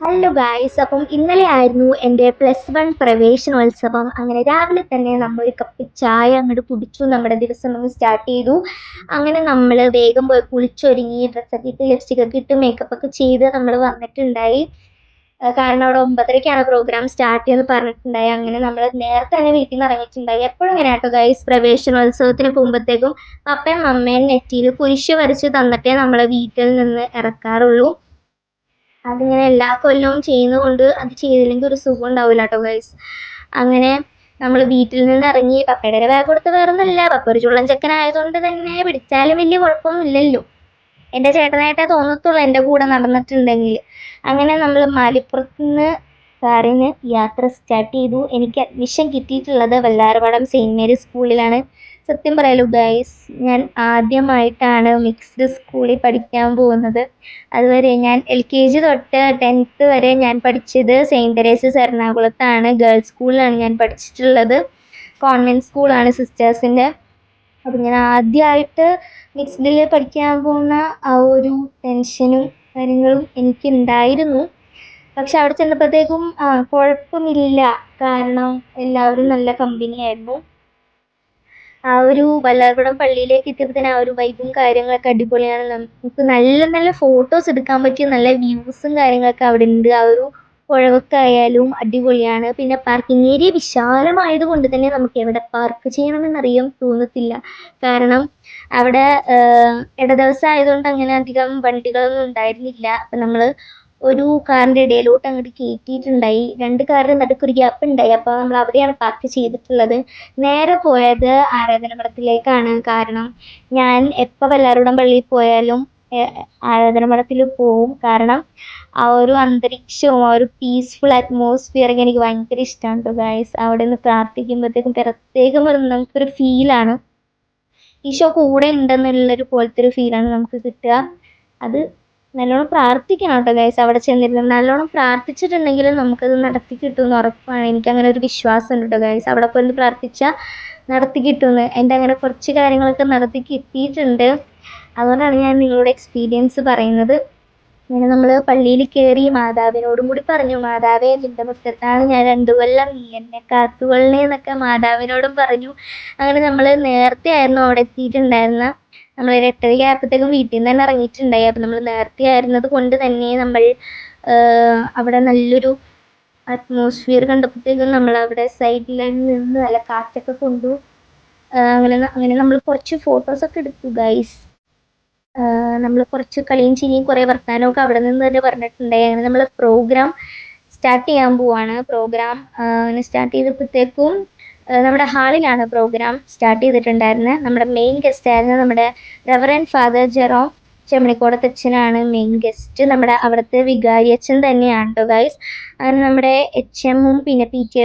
Hello guys, അപ്പം ഇന്നലെ ആയിരുന്നു എൻ്റെ +1 പ്രവേശനോത്സവം. അങ്ങനെ രാവിലെ തന്നെ നമ്മൾ ഒരു കപ്പ് ചായ അങ്ങോട്ട് കുടിച്ചു, നമ്മുടെ ദിവസം അങ്ങ് സ്റ്റാർട്ട് ചെയ്തു. അങ്ങനെ നമ്മൾ വേഗം പോയി കുളിച്ചൊരുങ്ങി ഡ്രസ്സൊക്കെ ഇട്ട് ലിപ്സ്റ്റിക് ഒക്കെ ഇട്ട് മേക്കപ്പ് ഒക്കെ ചെയ്ത് നമ്മൾ വന്നിട്ടുണ്ടായി. കാരണം അവിടെ 9:30ക്കാണ് പ്രോഗ്രാം സ്റ്റാർട്ട് ചെയ്യുന്നത് പറഞ്ഞിട്ടുണ്ടായി. അങ്ങനെ നമ്മൾ നേരത്തെ തന്നെ വീട്ടിൽ നിന്ന് ഇറങ്ങിയിട്ടുണ്ടായി. എപ്പോഴും ഇങ്ങനെ കേട്ടോ ഗൈസ്, പ്രവേശനോത്സവത്തിന് പോകുമ്പോഴത്തേക്കും പപ്പയും അമ്മയും നെറ്റിയിൽ കുരിശ് വരച്ച് തന്നിട്ടേ നമ്മളെ വീട്ടിൽ നിന്ന് ഇറക്കാറുള്ളൂ. അതിങ്ങനെ എല്ലാ കൊല്ലവും ചെയ്യുന്നതുകൊണ്ട് അത് ചെയ്തില്ലെങ്കിൽ ഒരു സുഖം ഉണ്ടാവില്ല കേട്ടോ ഗൈസ്. അങ്ങനെ നമ്മൾ വീട്ടിൽ നിന്ന് ഇറങ്ങി. പപ്പയുടെ ബാഗ് കൊടുത്ത് വേറൊന്നുമില്ല, പപ്പ ഒരു ചുള്ളൻ ചെക്കനായതുകൊണ്ട് തന്നെ പിടിച്ചാലും വലിയ കുഴപ്പമൊന്നുമില്ലല്ലോ. എൻ്റെ ചേട്ടനായിട്ടേ തോന്നത്തുള്ളൂ എൻ്റെ കൂടെ നടന്നിട്ടുണ്ടെങ്കിൽ. അങ്ങനെ നമ്മൾ മലപ്പുറത്ത് നിന്ന് കാറിന് യാത്ര സ്റ്റാർട്ട് ചെയ്തു. എനിക്ക് അഡ്മിഷൻ കിട്ടിയിട്ടുള്ളത് വല്ലാർപാടം സെയിൻറ്റ് മേരീസ് സ്കൂളിലാണ്. സത്യം പറയാലോ ഗൈസ്, ഞാൻ ആദ്യമായിട്ടാണ് മിക്സ്ഡ് സ്കൂളിൽ പഠിക്കാൻ പോകുന്നത്. അതുവരെ ഞാൻ LKG തൊട്ട് 10th വരെ ഞാൻ പഠിച്ചത് സെയിൻറ്റ് തെരേസസ് എറണാകുളത്താണ്. ഗേൾസ് സ്കൂളിലാണ് ഞാൻ പഠിച്ചിട്ടുള്ളത്. കോൺവെൻറ്റ് സ്കൂളാണ് സിസ്റ്റേഴ്സിൻ്റെ. അപ്പം ഞാൻ ആദ്യമായിട്ട് മിക്സ്ഡിൽ പഠിക്കാൻ പോകുന്ന ആ ഒരു ടെൻഷനും കാര്യങ്ങളും എനിക്കുണ്ടായിരുന്നു. പക്ഷെ അവിടെ ചെന്നപ്പോഴത്തേക്കും കുഴപ്പമില്ല, കാരണം എല്ലാവരും നല്ല കമ്പനിയായിരുന്നു. ആ ഒരു വല്ലാർപാടം പള്ളിയിലേക്ക് എത്തിയപ്പോൾ ആ ഒരു വൈബും കാര്യങ്ങളൊക്കെ അടിപൊളിയാണ്. നമുക്ക് നല്ല നല്ല ഫോട്ടോസ് എടുക്കാൻ പറ്റിയ നല്ല വ്യൂസും കാര്യങ്ങളൊക്കെ അവിടെ ഉണ്ട്. ആ ഒരു പുഴവക്കായാലും അടിപൊളിയാണ്. പിന്നെ പാർക്കിംഗ് ഏരിയ വിശാലമായത് കൊണ്ട് തന്നെ നമുക്ക് എവിടെ പാർക്ക് ചെയ്യണമെന്നറിയാൻ തോന്നത്തില്ല. കാരണം അവിടെ ഇട ദിവസം ആയതുകൊണ്ട് അങ്ങനെ അധികം വണ്ടികളൊന്നും ഉണ്ടായിരുന്നില്ല. അപ്പം നമ്മൾ ഒരു കാറിൻ്റെ ഇടയിലോട്ട് അങ്ങോട്ട് കയറ്റിയിട്ടുണ്ടായി. 2 കാറിൻ്റെ നടുക്കൊരു ഗ്യാപ്പ് ഉണ്ടായി. അപ്പോൾ നമ്മൾ അവിടെയാണ് പാർക്ക് ചെയ്തിട്ടുള്ളത്. നേരെ പോയത് ആരാധനാമഠത്തിലേക്കാണ്. കാരണം ഞാൻ എപ്പോൾ വല്ലാർപാടം പള്ളിയിൽ പോയാലും ആരാധനാമഠത്തിൽ പോവും. കാരണം ആ ഒരു അന്തരീക്ഷവും ആ ഒരു പീസ്ഫുൾ അറ്റ്മോസ്ഫിയറൊക്കെ എനിക്ക് ഭയങ്കര ഇഷ്ടമാണ് കേട്ടോ ഗൈസ്. അവിടെ നിന്ന് പ്രാർത്ഥിക്കുമ്പോഴത്തേക്കും പ്രത്യേകം നമുക്കൊരു ഫീലാണ്. ഈശോ കൂടെ ഉണ്ടെന്നുള്ളൊരു പോലത്തെ ഒരു ഫീലാണ് നമുക്ക് കിട്ടുക. അത് നല്ലോണം പ്രാർത്ഥിക്കണം കേട്ടോ ഗൈസ്. അവിടെ ചെന്നിരുന്ന് നല്ലോണം പ്രാർത്ഥിച്ചിട്ടുണ്ടെങ്കിൽ നമുക്കത് നടത്തി കിട്ടുമെന്ന് ഉറപ്പാണ്. എനിക്കങ്ങനെ ഒരു വിശ്വാസം ഉണ്ട് കേട്ടോ ഗൈസ്. അവിടെ പോയി പ്രാർത്ഥിച്ചാൽ നടത്തി കിട്ടുമെന്ന്. എൻ്റെ അങ്ങനെ കുറച്ച് കാര്യങ്ങളൊക്കെ നടത്തി കിട്ടിയിട്ടുണ്ട്. അതുകൊണ്ടാണ് ഞാൻ നിങ്ങളോട് എക്സ്പീരിയൻസ് പറയുന്നത്. അങ്ങനെ നമ്മൾ പള്ളിയിൽ കയറി മാതാവിനോടും കൂടി പറഞ്ഞു, മാതാവേ നിൻ്റെ മുറ്റത്താണ് ഞാൻ 2 കൊല്ലം, നീ എന്നെ കാത്തുകൊള്ളണേ എന്നൊക്കെ മാതാവിനോടും പറഞ്ഞു. അങ്ങനെ നമ്മൾ നേരത്തെ ആയിരുന്നു അവിടെ എത്തിയിട്ടുണ്ടായിരുന്ന. നമ്മൾ ഒരു 8:30 ആയപ്പോഴത്തേക്കും വീട്ടിൽ നിന്ന് തന്നെ ഇറങ്ങിയിട്ടുണ്ടായി. അപ്പം നമ്മൾ നേരത്തെ ആയിരുന്നത് കൊണ്ട് തന്നെ നമ്മൾ അവിടെ നല്ലൊരു അറ്റ്മോസ്ഫിയർ കണ്ടപ്പോഴത്തേക്കും നമ്മൾ അവിടെ സൈഡിൽ നിന്ന് നല്ല കാറ്റൊക്കെ കൊണ്ടു. അങ്ങനെ നമ്മൾ കുറച്ച് ഫോട്ടോസൊക്കെ എടുത്തു ഗൈസ്. നമ്മൾ കുറച്ച് കളിയും ചിരിയും കുറേ വർത്തമാനമൊക്കെ അവിടെ നിന്ന് തന്നെ പറഞ്ഞിട്ടുണ്ടായി. അങ്ങനെ നമ്മൾ പ്രോഗ്രാം സ്റ്റാർട്ട് ചെയ്യാൻ പോവാണ്. പ്രോഗ്രാം സ്റ്റാർട്ട് ചെയ്തപ്പോഴത്തേക്കും നമ്മുടെ ഹാളിലാണ് പ്രോഗ്രാം സ്റ്റാർട്ട് ചെയ്തിട്ടുണ്ടായിരുന്നത്. നമ്മുടെ മെയിൻ ഗസ്റ്റ് ആയിരുന്നു നമ്മുടെ റെവറൻഡ് ഫാദർ ജെറോം ചെമ്മണിക്കോടത്തച്ഛനാണ് മെയിൻ ഗസ്റ്റ്. നമ്മുടെ അവിടുത്തെ വികാരി അച്ഛൻ തന്നെയാണ് കേട്ടോ ഗൈസ്. അങ്ങനെ നമ്മുടെ HMും പിന്നെ PTA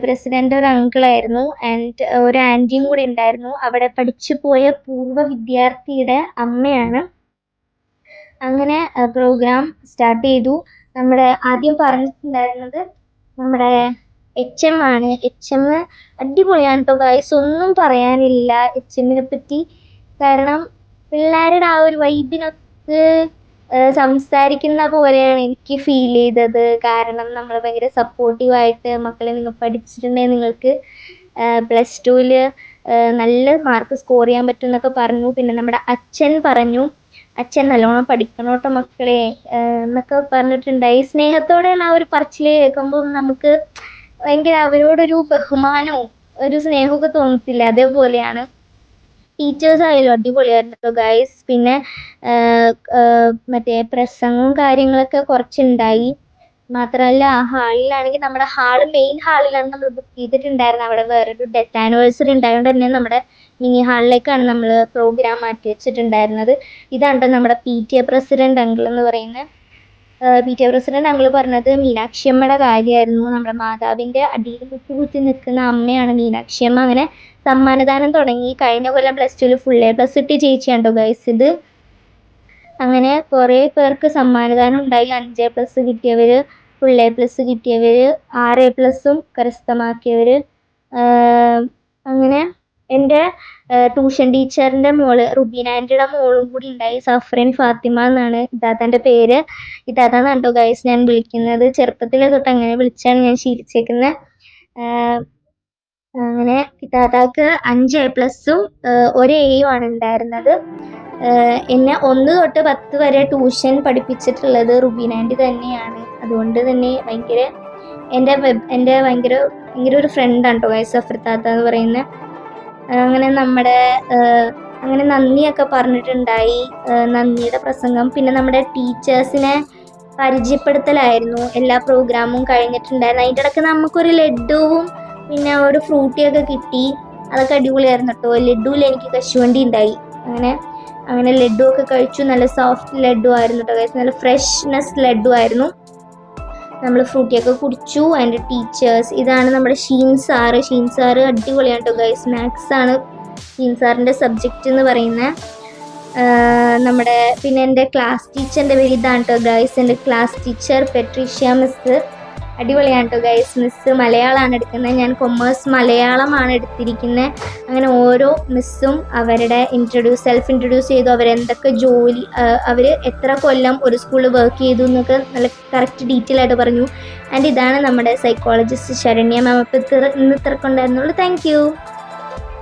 പ്രസിഡന്റ് ഒരു അങ്കിളായിരുന്നു. ആൻഡ് ഒരു ആൻറ്റിയും കൂടി ഉണ്ടായിരുന്നു. അവിടെ പഠിച്ചു പോയ പൂർവ്വ വിദ്യാർത്ഥിയുടെ അമ്മയാണ്. അങ്ങനെ പ്രോഗ്രാം സ്റ്റാർട്ട് ചെയ്തു. നമ്മുടെ ആദ്യം പറഞ്ഞിട്ടുണ്ടായിരുന്നത് നമ്മുടെ HM ആണ്. HM അടിപൊളിയാണ് കേട്ടോ ഗൈസ്, ഒന്നും പറയാനില്ല HMനെ പറ്റി. കാരണം പിള്ളേരുടെ ആ ഒരു വൈബിനൊത്ത് സംസാരിക്കുന്ന പോലെയാണ് എനിക്ക് ഫീൽ ചെയ്തത്. കാരണം നമ്മൾ ഭയങ്കര സപ്പോർട്ടീവായിട്ട്, മക്കളെ നിങ്ങൾ പഠിച്ചിട്ടുണ്ടെങ്കിൽ നിങ്ങൾക്ക് +2ൽ നല്ല മാർക്ക് സ്കോർ ചെയ്യാൻ പറ്റും എന്നൊക്കെ പറഞ്ഞു. പിന്നെ നമ്മുടെ അച്ഛൻ പറഞ്ഞു, അച്ഛൻ നല്ലോണം പഠിക്കണം കേട്ടോ മക്കളെ എന്നൊക്കെ പറഞ്ഞിട്ടുണ്ടായി. സ്നേഹത്തോടെയാണ് ആ ഒരു പറച്ചിൽ കേൾക്കുമ്പോൾ നമുക്ക് ഭയങ്കര അവരോടൊരു ബഹുമാനവും ഒരു സ്നേഹമൊക്കെ തോന്നത്തില്ല, അതേപോലെയാണ്. ടീച്ചേഴ്സ് ആയാലും അടിപൊളിയായിരുന്നു കേട്ടോ ഗൈസ്. പിന്നെ മറ്റേ പ്രസംഗവും കാര്യങ്ങളൊക്കെ കുറച്ചുണ്ടായി. മാത്രമല്ല ആ ഹാളിലാണെങ്കിൽ നമ്മുടെ മെയിൻ ഹാളിലാണ് നമ്മൾ ബുക്ക് ചെയ്തിട്ടുണ്ടായിരുന്നത്. അവിടെ വേറൊരു ഡെത്ത് ആനിവേഴ്സറി ഉണ്ടായതുകൊണ്ട് തന്നെ നമ്മുടെ മിനി ഹാളിലേക്കാണ് നമ്മൾ പ്രോഗ്രാം മാറ്റി വെച്ചിട്ടുണ്ടായിരുന്നത്. ഇതാണ് നമ്മുടെ PTA പ്രസിഡന്റ് അങ്കിൾ എന്ന് പറയുന്നത്. PTA പ്രസിഡന്റ് അങ്കിൾ പറഞ്ഞത് മീനാക്ഷിയമ്മയുടെ കാര്യമായിരുന്നു. നമ്മുടെ മാതാവിൻ്റെ അടിയിൽ കുത്തി നിൽക്കുന്ന അമ്മയാണ് മീനാക്ഷിയമ്മ. അങ്ങനെ സമ്മാനദാനം തുടങ്ങി. കഴിഞ്ഞ കൊല്ലം +2ൽ ഫുൾ A+ കിട്ടിയ ചേച്ചിയാണ് കേട്ടോ ഗൈസ് ഇത്. അങ്ങനെ കുറേ പേർക്ക് സമ്മാനദാനം ഉണ്ടായി. 5A+ കിട്ടിയവർ, ഫുൾ A+ കിട്ടിയവർ, 6A+ കരസ്ഥമാക്കിയവർ, അങ്ങനെ എൻ്റെ ട്യൂഷൻ ടീച്ചറിൻ്റെ മോള് റുബീന ആൻറ്റിയുടെ മോളും കൂടി ഉണ്ടായി. സഫ്രിൻ ഫാത്തിമ എന്നാണ് ഇത്താത്താൻ്റെ പേര്. ഇത്താത്താന്ന് കേട്ടോ ഗൈസ് ഞാൻ വിളിക്കുന്നത്. ചെറുപ്പത്തിലെ തൊട്ട് അങ്ങനെ വിളിച്ചാണ് ഞാൻ ശീലിച്ചേക്കുന്നത്. അങ്ങനെ ഇത്താത്താക്ക് 5 A+ഉം 1 Aയും ആണ് ഉണ്ടായിരുന്നത്. എന്നെ 1 തൊട്ട് 10 വരെ ട്യൂഷൻ പഠിപ്പിച്ചിട്ടുള്ളത് റുബീന ആൻറ്റി തന്നെയാണ്. അതുകൊണ്ട് തന്നെ ഭയങ്കര എൻ്റെ ഭയങ്കര ഒരു ഫ്രണ്ടാണ് കേട്ടോ ഗൈസ് സഫ്രി താത്ത എന്ന് പറയുന്നത്. അങ്ങനെ അങ്ങനെ നന്ദിയൊക്കെ പറഞ്ഞിട്ടുണ്ടായി. നന്ദിയുടെ പ്രസംഗം, പിന്നെ നമ്മുടെ ടീച്ചേഴ്സിനെ പരിചയപ്പെടുത്തലായിരുന്നു എല്ലാ പ്രോഗ്രാമും കഴിഞ്ഞിട്ടുണ്ടായിരുന്നു. അതിൻ്റെ ഇടയ്ക്ക് നമുക്കൊരു ലഡുവും പിന്നെ ഒരു ഫ്രൂട്ടിയൊക്കെ കിട്ടി. അതൊക്കെ അടിപൊളിയായിരുന്നു കേട്ടോ. ലഡുവിൽ എനിക്ക് കശുവണ്ടി ഉണ്ടായി. അങ്ങനെ ലഡു ഒക്കെ കഴിച്ചു. നല്ല സോഫ്റ്റ് ലഡു ആയിരുന്നു കേട്ടോ ഗൈസ്. നല്ല ഫ്രഷ്നെസ് ലഡു ആയിരുന്നു. നമ്മൾ ഫ്രൂട്ടിയൊക്കെ കുടിച്ചു. അതിൻ്റെ ടീച്ചേഴ്സ് ഇതാണ് നമ്മുടെ ഷീൻ സാറ് അടിപൊളിയാണ് കേട്ടോ ഗൈസ്. മാത്സ് ആണ് ഷീൻ സാറിൻ്റെ സബ്ജക്റ്റ് എന്ന് പറയുന്നത്. പിന്നെ എൻ്റെ ക്ലാസ് ടീച്ചറിൻ്റെ പേര് ഇതാണ് കേട്ടോ ഗൈസ്. എൻ്റെ ക്ലാസ് ടീച്ചർ പെട്രീഷ്യ മിസ് അടിപൊളിയാണ് കേട്ടോ ഗൈസ്. മിസ്സ് മലയാളമാണ് എടുക്കുന്നത്. ഞാൻ കൊമേഴ്സ് മലയാളമാണ് എടുത്തിരിക്കുന്നത്. അങ്ങനെ ഓരോ മിസ്സും അവരുടെ സെൽഫ് ഇൻട്രൊഡ്യൂസ് ചെയ്തു. അവരെന്തൊക്കെ ജോലി, അവർ എത്ര കൊല്ലം ഒരു സ്കൂളിൽ വർക്ക് ചെയ്തു എന്നൊക്കെ നല്ല കറക്റ്റ് ഡീറ്റെയിൽ ആയിട്ട് പറഞ്ഞു. ആൻഡ് ഇതാണ് നമ്മുടെ സൈക്കോളജിസ്റ്റ് ശരണ്യ മാം. അപ്പോൾ ഇന്ന് ഇത്രക്കൊണ്ടായിരുന്നുള്ളൂ. Thank you.